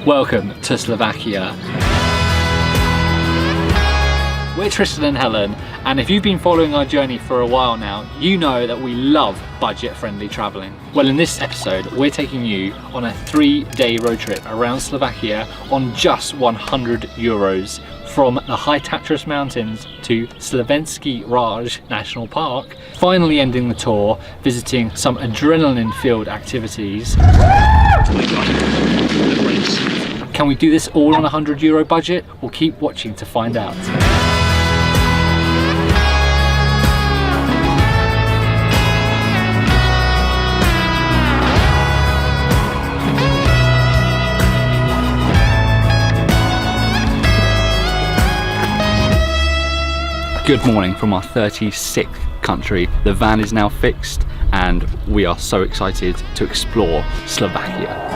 Welcome to Slovakia. We're Tristan and Helen, and if you've been following our journey for a while now, you know that we love budget-friendly travelling. Well, in this episode, we're taking you on a 3-day road trip around Slovakia on just €100, from the high Tatras mountains to Slovensky Raj National Park, finally ending the tour visiting some adrenaline-filled activities. Can we do this all on a €100 budget? Well, keep watching to find out. Good morning from our 36th country. The van is now fixed and we are so excited to explore Slovakia.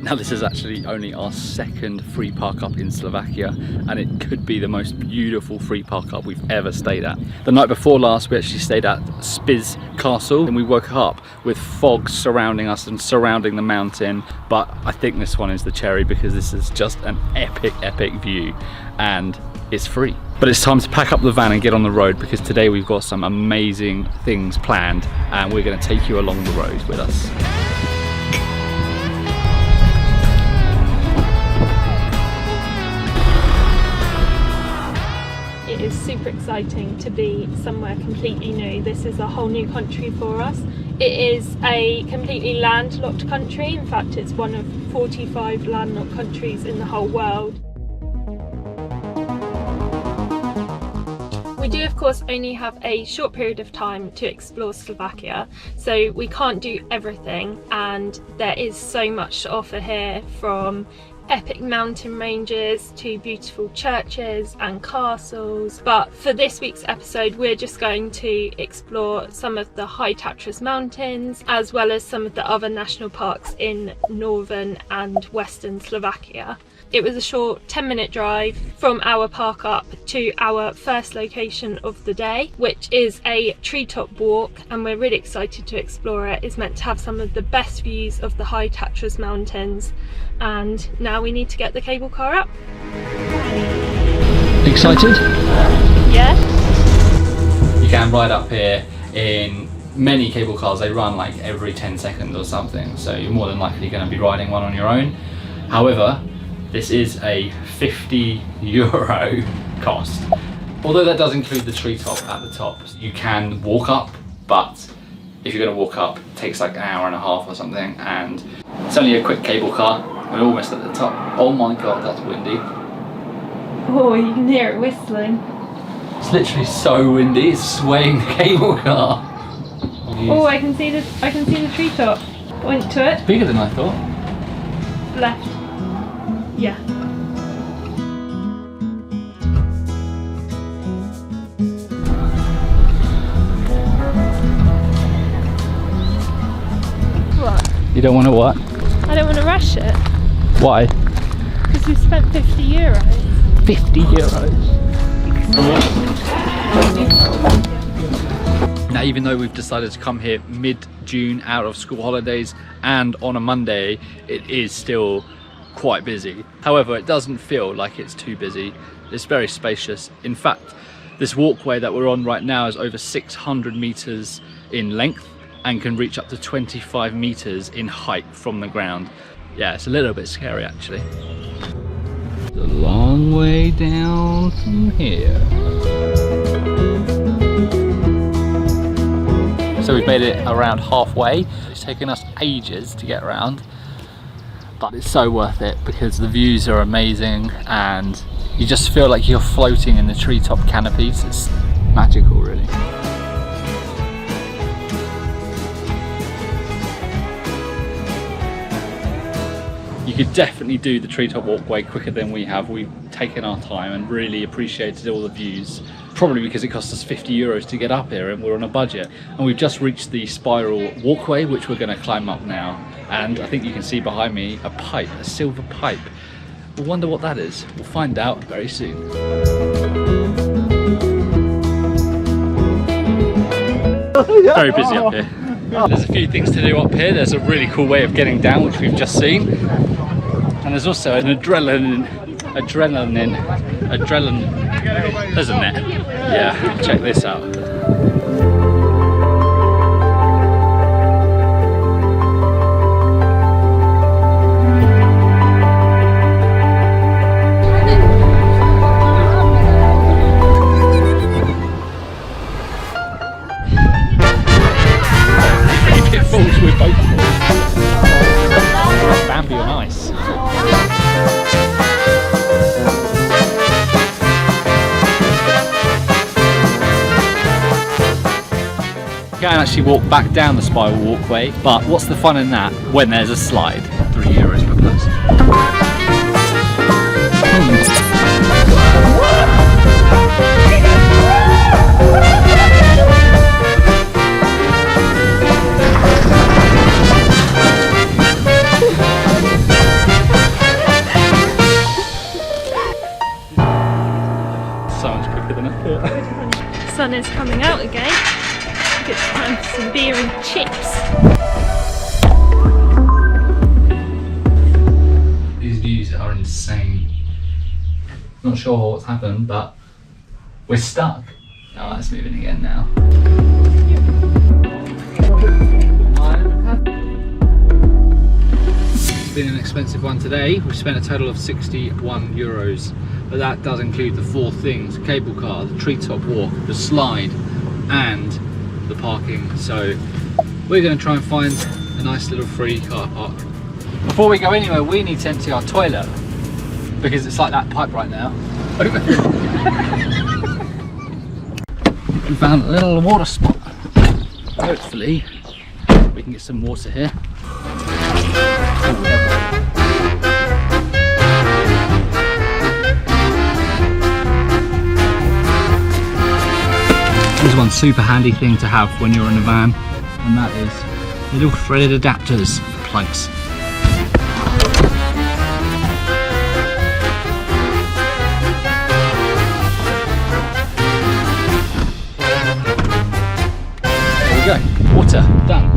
Now this is actually only our second free park up in Slovakia, and it could be the most beautiful free park up we've ever stayed at. The night before last we actually stayed at Spiz Castle and we woke up with fog surrounding us and surrounding the mountain, but I think this one is the cherry because this is just an epic view and it's free. But it's time to pack up the van and get on the road because today we've got some amazing things planned and we're going to take you along the road with us. It is super exciting to be somewhere completely new. This is a whole new country for us. It is a completely landlocked country. In fact, it's one of 45 landlocked countries in the whole world. We do of course only have a short period of time to explore Slovakia, so we can't do everything, and there is so much to offer here, from epic mountain ranges to beautiful churches and castles. But for this week's episode we're just going to explore some of the high Tatras mountains as well as some of the other national parks in northern and western Slovakia. It was a short 10-minute drive from our park up to our first location of the day, which is a treetop walk, and we're really excited to explore it. It's meant to have some of the best views of the high Tatras mountains, and now we need to get the cable car up. Excited? Yeah. You can ride up here in many cable cars. They run like every 10 seconds or something, so you're more than likely going to be riding one on your own. However, this is a €50 cost. Although that does include the treetop at the top. You can walk up, but if you're going to walk up, it takes like an hour and a half or something, and it's only a quick cable car. We're almost at the top. Oh my god, that's windy. Oh, you can hear it whistling. It's literally so windy, it's swaying the cable car. Oh, I can see the treetop. Point to it. It's bigger than I thought. Left. Yeah. What? You don't want to what? I don't want to rush it. Why? Because we spent €50. €50. Now, even though we've decided to come here mid-June out of school holidays and on a Monday, it is still quite busy. However, it doesn't feel like it's too busy. It's very spacious. In fact, this walkway that we're on right now is over 600 meters in length and can reach up to 25 meters in height from the ground. Yeah, it's a little bit scary actually. It's a long way down from here. So we've made it around halfway. It's taken us ages to get around, but it's so worth it because the views are amazing and you just feel like you're floating in the treetop canopies. It's magical, really. You could definitely do the treetop walkway quicker than we have. We've taken our time and really appreciated all the views. Probably because it cost us €50 to get up here and we're on a budget. And we've just reached the spiral walkway, which we're going to climb up now. And I think you can see behind me a pipe, a silver pipe. We'll wonder what that is. We'll find out very soon. Very busy up here. There's a few things to do up here. There's a really cool way of getting down, which we've just seen. And there's also an adrenaline, isn't it? Yeah, check this out. It falls with both. Bambi on ice. You can actually walk back down the spiral walkway, but what's the fun in that when there's a slide? €3 per person. So much quicker than I thought. The sun is coming out again. Good time for some beer and chips. These views are insane. Not sure what's happened, but we're stuck. Oh, it's moving again now. It's been an expensive one today. We've spent a total of €61, but that does include the 4 things: cable car, the treetop walk, the slide, and the parking. So we're going to try and find a nice little free car park. Before we go anywhere, we need to empty our toilet because it's like that pipe right now. We found a little water spot. Hopefully we can get some water here. There's one super handy thing to have when you're in a van, and that is little threaded adapters for plugs. There we go, water, done.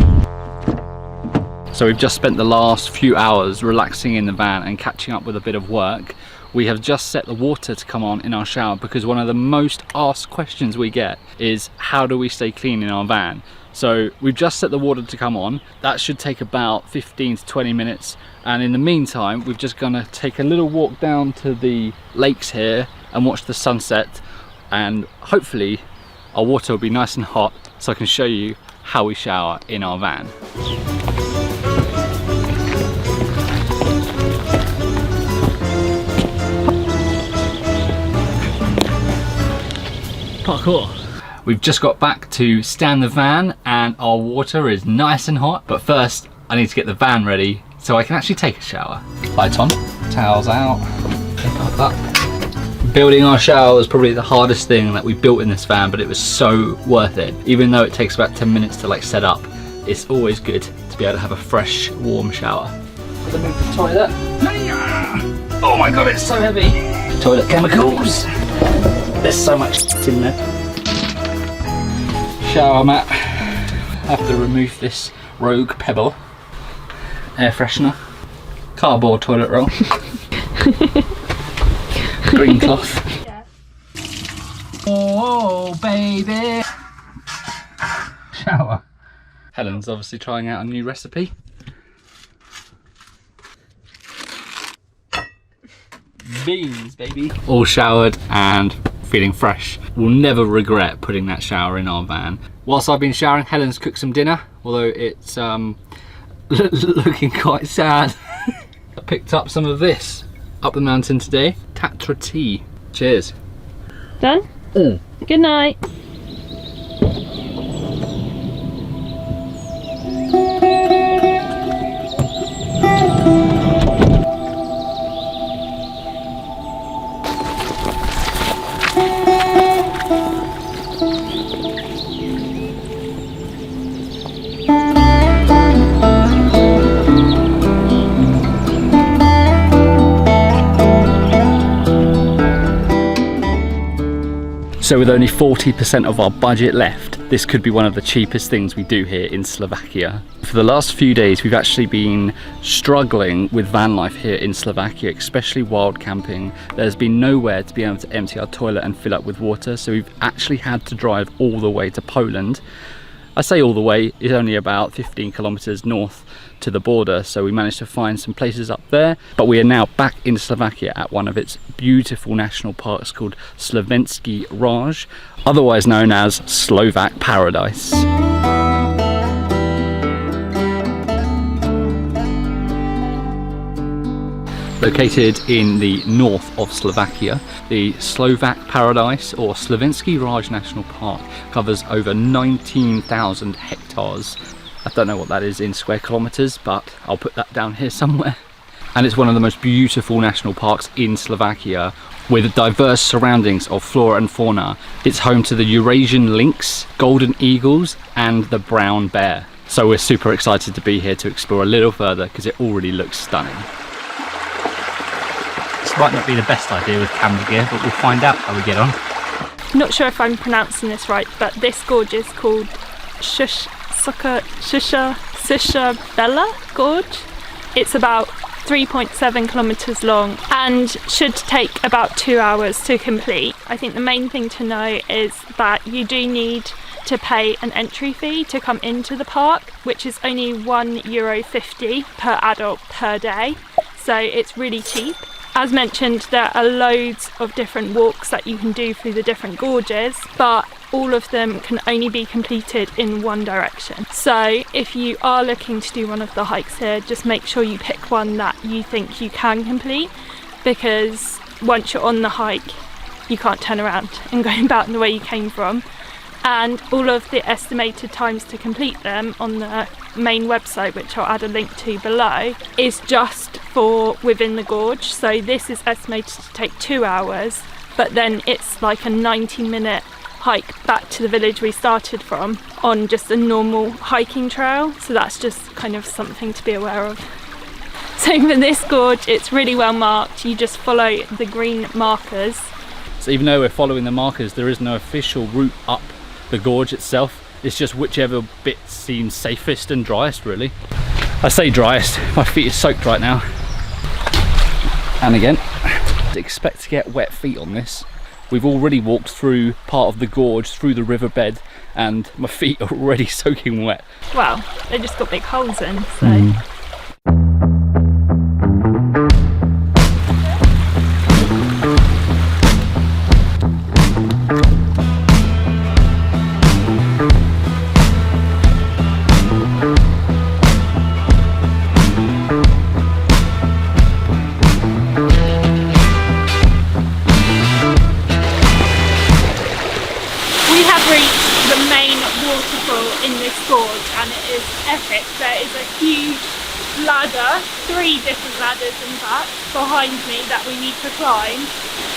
So we've just spent the last few hours relaxing in the van and catching up with a bit of work. We have just set the water to come on in our shower because one of the most asked questions we get is how do we stay clean in our van? So we've just set the water to come on. That should take about 15 to 20 minutes. And in the meantime, we're just gonna take a little walk down to the lakes here and watch the sunset. And hopefully our water will be nice and hot so I can show you how we shower in our van. Parkour. We've just got back to stand the van and our water is nice and hot, but first I need to get the van ready so I can actually take a shower. Lights on, towels out, up. Building our shower was probably the hardest thing that we built in this van, but it was so worth it. Even though it takes about 10 minutes to like set up, it's always good to be able to have a fresh, warm shower. Let me move the toilet. Oh my god, it's so heavy. Toilet chemicals. There's so much in there. Shower mat. I have to remove this rogue pebble. Air freshener. Cardboard toilet roll. Green cloth. Yeah. Oh baby. Shower. Helen's obviously trying out a new recipe. Beans, baby. All showered and feeling fresh. We'll never regret putting that shower in our van. Whilst I've been showering, Helen's cooked some dinner, although it's looking quite sad. I picked up some of this up the mountain today. Tatra tea. Cheers. Done? Good night. So with only 40% of our budget left, this could be one of the cheapest things we do here in Slovakia. For the last few days we've actually been struggling with van life here in Slovakia, especially wild camping. There's been nowhere to be able to empty our toilet and fill up with water, so we've actually had to drive all the way to Poland. I say all the way, it's only about 15 kilometers north to the border, so we managed to find some places up there. But we are now back in Slovakia at one of its beautiful national parks called Slovensky Raj, otherwise known as Slovak Paradise. Located in the north of Slovakia, the Slovak Paradise or Slovensky Raj National Park covers over 19,000 hectares. I don't know what that is in square kilometers, but I'll put that down here somewhere. And it's one of the most beautiful national parks in Slovakia, with diverse surroundings of flora and fauna. It's home to the Eurasian lynx, golden eagles, and the brown bear. So we're super excited to be here to explore a little further because it already looks stunning. This might not be the best idea with camera gear, but we'll find out how we get on. Not sure if I'm pronouncing this right, but this gorge is called Suchá Belá Gorge. It's about 3.7 kilometers long and should take about 2 hours to complete. I think the main thing to know is that you do need to pay an entry fee to come into the park, which is only €1.50 per adult per day, so it's really cheap. As mentioned, there are loads of different walks that you can do through the different gorges, but all of them can only be completed in one direction. So if you are looking to do one of the hikes here, just make sure you pick one that you think you can complete, because once you're on the hike, you can't turn around and go back the way you came from. And all of the estimated times to complete them on the main website, which I'll add a link to below, is just for within the gorge. So this is estimated to take 2 hours, but then it's like a 90-minute hike back to the village we started from on just a normal hiking trail. So that's just kind of something to be aware of. So for this gorge, it's really well marked. You just follow the green markers. So even though we're following the markers, there is no official route up the gorge itself. It's just whichever bit seems safest and driest, really. I say driest, my feet are soaked right now. And again, expect to get wet feet on this. We've already walked through part of the gorge, through the riverbed, and my feet are already soaking wet. Well, they just got big holes in, so... There is a huge ladder, 3 different ladders in fact, behind me that we need to climb.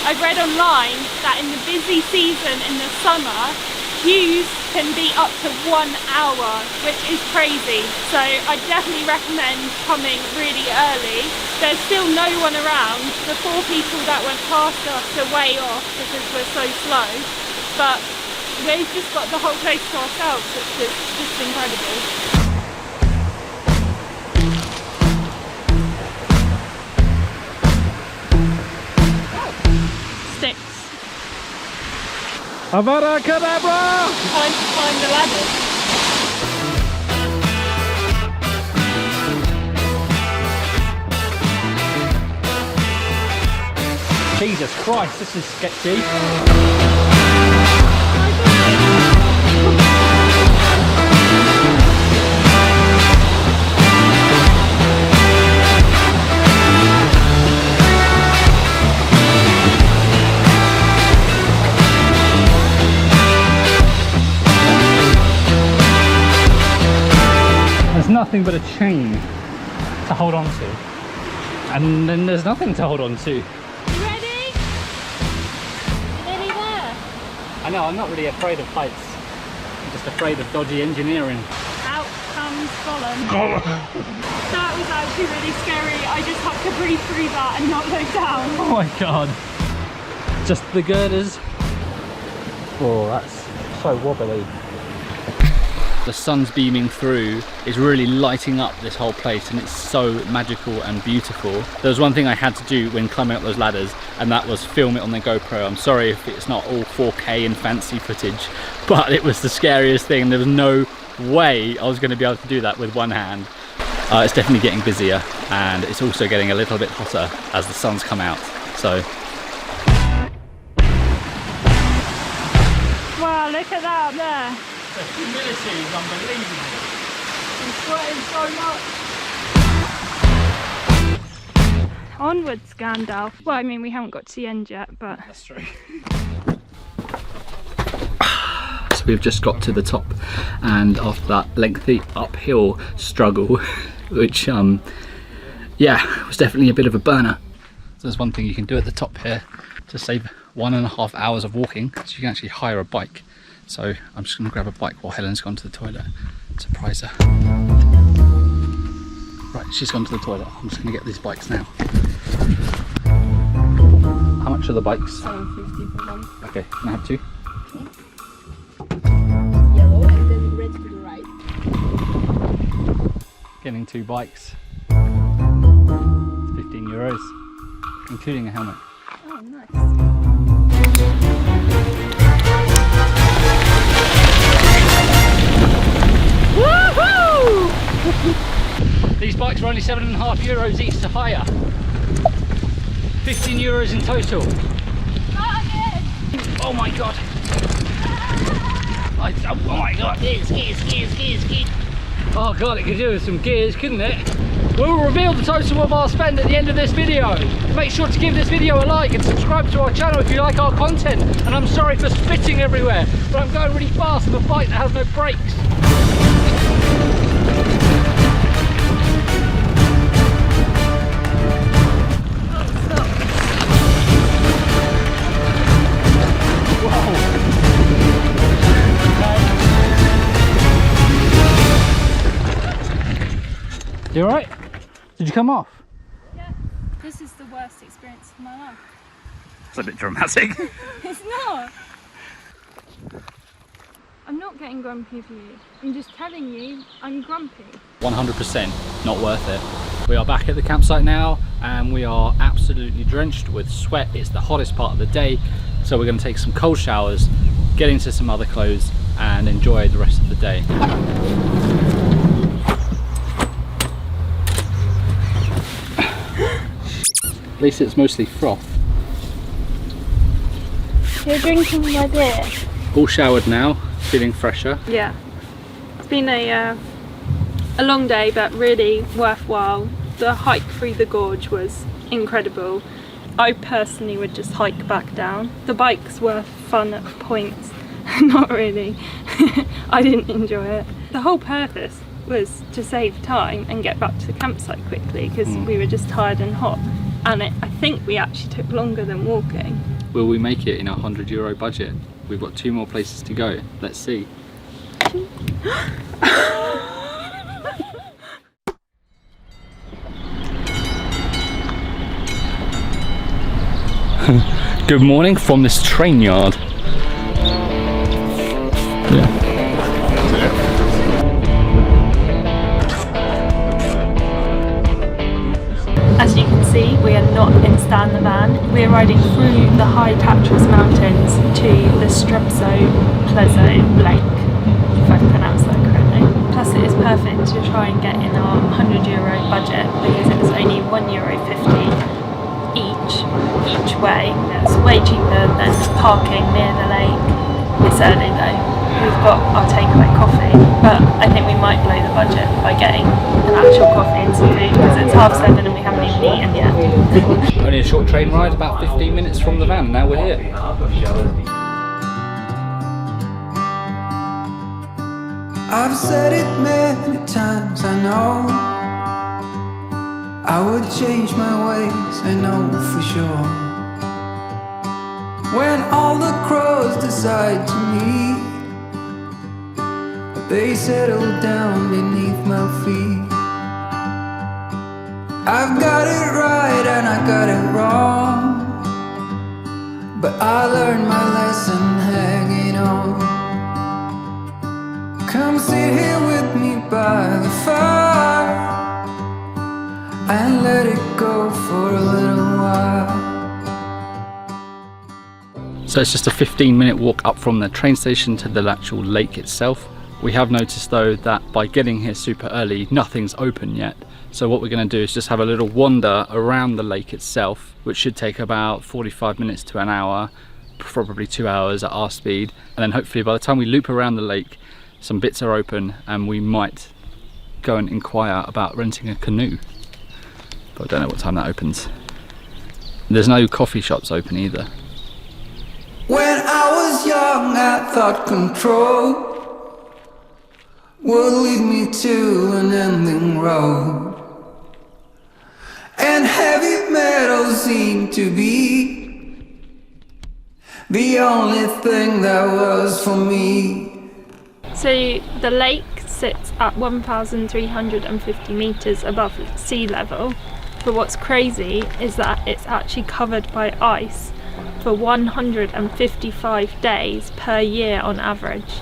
I've read online that in the busy season in the summer, queues can be up to 1 hour, which is crazy. So I definitely recommend coming really early. There's still no one around. The 4 people that went past us are way off because we're so slow. But we've just got the whole place to ourselves, which is just incredible. Avada Kedavra! Time to climb the ladders. Jesus Christ, this is sketchy. Nothing but a chain to hold on to, and then there's nothing to hold on to. You ready? You're nearly there. I know, I'm not really afraid of heights, I'm just afraid of dodgy engineering. Out comes Gollum. That was actually really scary. I just had to breathe through that and not look down. Oh my god, just the girders. Oh, that's so wobbly. the sun's beaming through is really lighting up this whole place, and it's so magical and beautiful. There was one thing I had to do when climbing up those ladders, and that was film it on the GoPro. I'm sorry if it's not all 4K and fancy footage, but it was the scariest thing. There was no way I was going to be able to do that with one hand. It's definitely getting busier, and it's also getting a little bit hotter as the sun's come out. So wow, look at that up there. the humidity is unbelievable. I'm sweating so much. Onwards, Gandalf. Well, I mean, we haven't got to the end yet, but... That's true. So we've just got to the top, and after that lengthy uphill struggle, which, yeah, was definitely a bit of a burner. So there's one thing you can do at the top here to save 1.5 hours of walking, so you can actually hire a bike. So I'm just going to grab a bike while Helen's gone to the toilet. Surprise her. Right, she's gone to the toilet. I'm just going to get these bikes now. How much are the bikes? $7.50 for one. Okay, can I have two? Yellow and then red to the right. Getting 2 bikes. 15 euros, including a helmet. Oh, nice. These bikes are only 7.5 euros each to hire. 15 euros in total. Oh my god. Oh my god. Gears. Oh god, it could do with some gears, couldn't it? We'll reveal the total of our spend at the end of this video. Make sure to give this video a like and subscribe to our channel if you like our content. And I'm sorry for spitting everywhere, but I'm going really fast on a bike that has no brakes. You alright? Did you come off? Yeah, this is the worst experience of my life. It's a bit dramatic. It's not. I'm not getting grumpy with you. I'm just telling you, I'm grumpy. 100% not worth it. We are back at the campsite now, and we are absolutely drenched with sweat. It's the hottest part of the day, so we're going to take some cold showers, get into some other clothes, and enjoy the rest of the day. At least it's mostly froth. You're drinking my beer. All showered now, feeling fresher. Yeah, it's been a long day, but really worthwhile. The hike through the gorge was incredible. I personally would just hike back down. The bikes were fun at points, not really. I didn't enjoy it. The whole purpose was to save time and get back to the campsite quickly, because we were just tired and hot. And I think we actually took longer than walking. Will we make it in our €100 budget? We've got 2 more places to go. Let's see. Good morning from this train yard. As you can see, we are not in Stan the van. We are riding through the high Tatras mountains to the Štrbské Pleso lake, if I pronounced that correctly. Plus it is perfect to try and get in our €100 budget, because it was only €1.50 each way. It's way cheaper than parking near the lake. It's early though. We've got our takeaway coffee, but I think we might blow the budget by getting an actual coffee and some food, because it's 7:30 and we haven't even eaten yet. Only a short train ride, about 15 minutes from the van, now we're here. I've said it many times, I know I would change my ways, I know for sure. When all the crows decide to meet, they settle down beneath my feet. I've got it right and I got it wrong, but I learned my lesson hanging on. Come sit here and let it go for a little while. So it's just a 15-minute walk up from the train station to the actual lake itself. We have noticed though that by getting here super early, nothing's open yet. So what we're going to do is just have a little wander around the lake itself, which should take about 45 minutes to an hour, probably 2 hours at our speed. And then hopefully by the time we loop around the lake, some bits are open and we might go and inquire about renting a canoe. But I don't know what time that opens. There's no coffee shops open either. When I was young, I thought control would lead me to an ending road. And heavy metal seemed to be the only thing that was for me. So the lake sits at 1,350 meters above sea level, but what's crazy is that it's actually covered by ice for 155 days per year on average.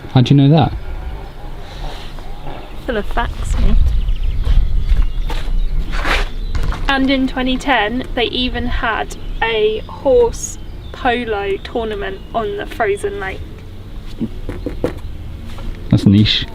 How do you know that? Full of facts, mate. And in 2010 they even had a horse polo tournament on the frozen lake. That's niche.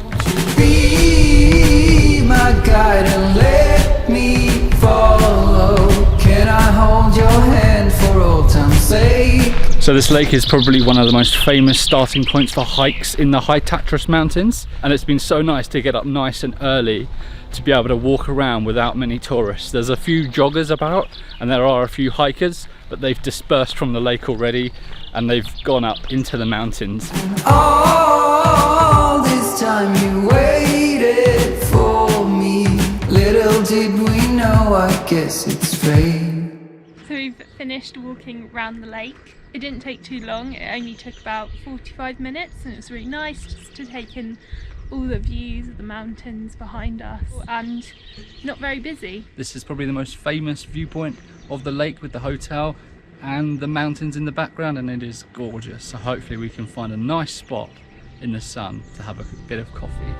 Be my guide and let me follow. Can I hold your hand for old time's sake? So this lake is probably one of the most famous starting points for hikes in the high Tatras mountains, and it's been so nice to get up nice and early to be able to walk around without many tourists. There's a few joggers about and there are a few hikers, but they've dispersed from the lake already and they've gone up into the mountains. All this time you waited for me. Little did we know, I guess it's fate. So we've finished walking around the lake. It didn't take too long, it only took about 45 minutes and it was really nice just to take in all the views of the mountains behind us and not very busy. This is probably the most famous viewpoint of the lake with the hotel and the mountains in the background, and it is gorgeous. So hopefully we can find a nice spot in the sun to have a bit of coffee.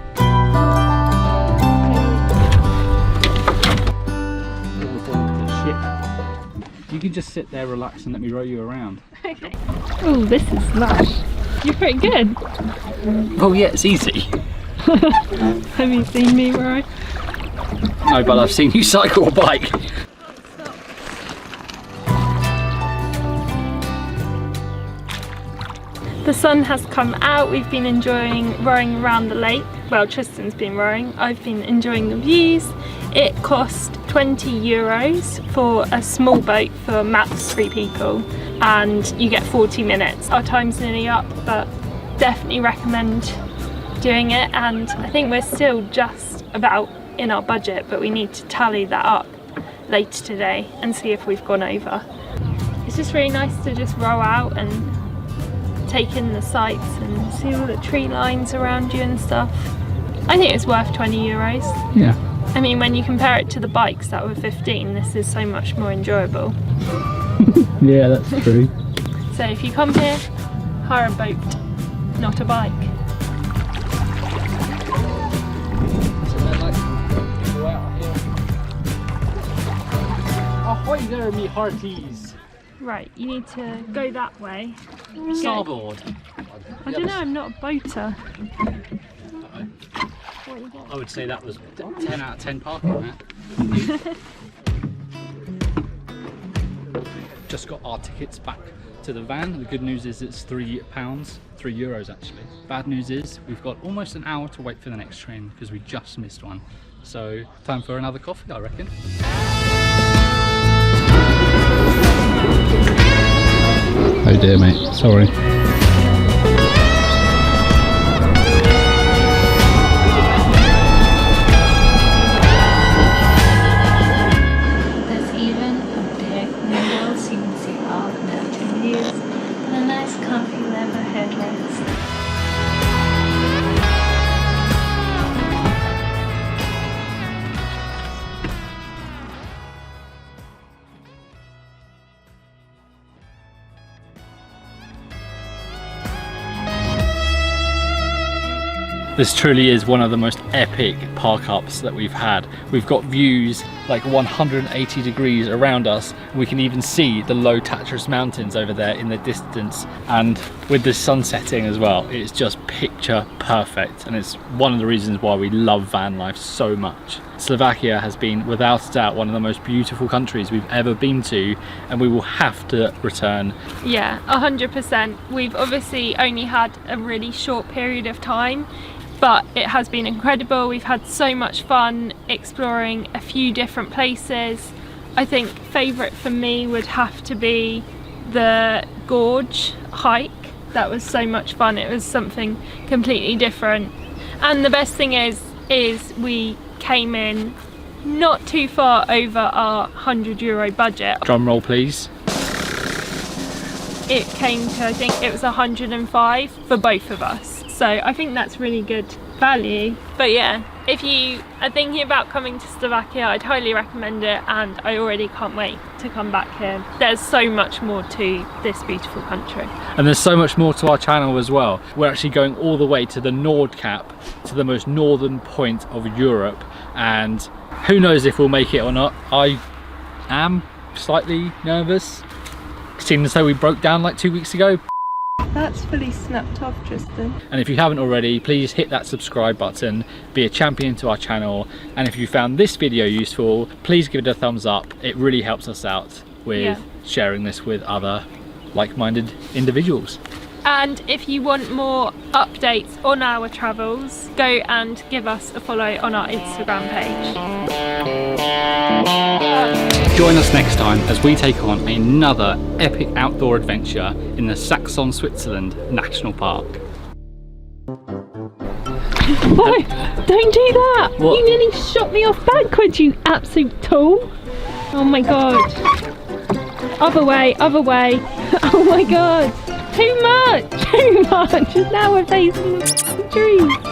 You can just sit there, relax, and let me row you around. Okay. Oh, this is lush. You're pretty good. Oh yeah, it's easy. Have you seen me row? No, but I've seen you cycle a bike. The sun has come out. We've been enjoying rowing around the lake. Well, Tristan's been rowing. I've been enjoying the views. It cost 20 euros for a small boat for max 3 people, and you get 40 minutes. Our time's nearly up, but definitely recommend doing it. And I think we're still just about in our budget, but we need to tally that up later today and see if we've gone over. It's just really nice to just row out and take in the sights and see all the tree lines around you and stuff. I think it's worth 20 euros. Yeah. I mean, when you compare it to the bikes that were 15, this is so much more enjoyable. Yeah, that's true. So if you come here, hire a boat, not a bike. Ahoy there, me hearties. Right, you need to go that way. Starboard. I don't know, I'm not a boater. I would say that was 10 out of 10 parking, Matt. Just got our tickets back to the van. The good news is it's £3, €3 actually. Bad news is we've got almost an hour to wait for the next train because we just missed one. So time for another coffee, I reckon. Oh dear, mate, sorry. There's even a big window so you can see all the mountain views and a nice comfy leather headrest. This truly is one of the most epic park ups that we've had. We've got views like 180 degrees around us. We can even see the low Tatras mountains over there in the distance, and with the sun setting as well, it's just picture perfect, and it's one of the reasons why we love van life so much. Slovakia has been without a doubt one of the most beautiful countries we've ever been to, and we will have to return. Yeah, 100%. We've obviously only had a really short period of time, but it has been incredible. We've had so much fun exploring a few different places. I think favourite for me would have to be the Gorge Hike. That was so much fun. It was something completely different. And the best thing is we came in not too far over our €100 budget. Drum roll please. It came to, I think it was 105 for both of us. So I think that's really good value. But yeah, if you are thinking about coming to Slovakia, I'd highly recommend it, and I already can't wait to come back here. There's so much more to this beautiful country. And there's so much more to our channel as well. We're actually going all the way to the Nordkap, to the most northern point of Europe, and who knows if we'll make it or not. I am slightly nervous, seeing as though we broke down like 2 weeks ago. That's fully snapped off, Tristan. And if you haven't already, please hit that subscribe button, be a champion to our channel, and if you found this video useful, please give it a thumbs up. It really helps us out with sharing this with other like-minded individuals. And if you want more updates on our travels, go and give us a follow on our Instagram page. Join us next time as we take on another epic outdoor adventure in the Saxon Switzerland National Park. Why? Don't do that! What? You nearly shot me off backwards, you absolute tool! Oh my god. Other way, other way. Oh my god. Too much! Too much! Now we're facing the trees.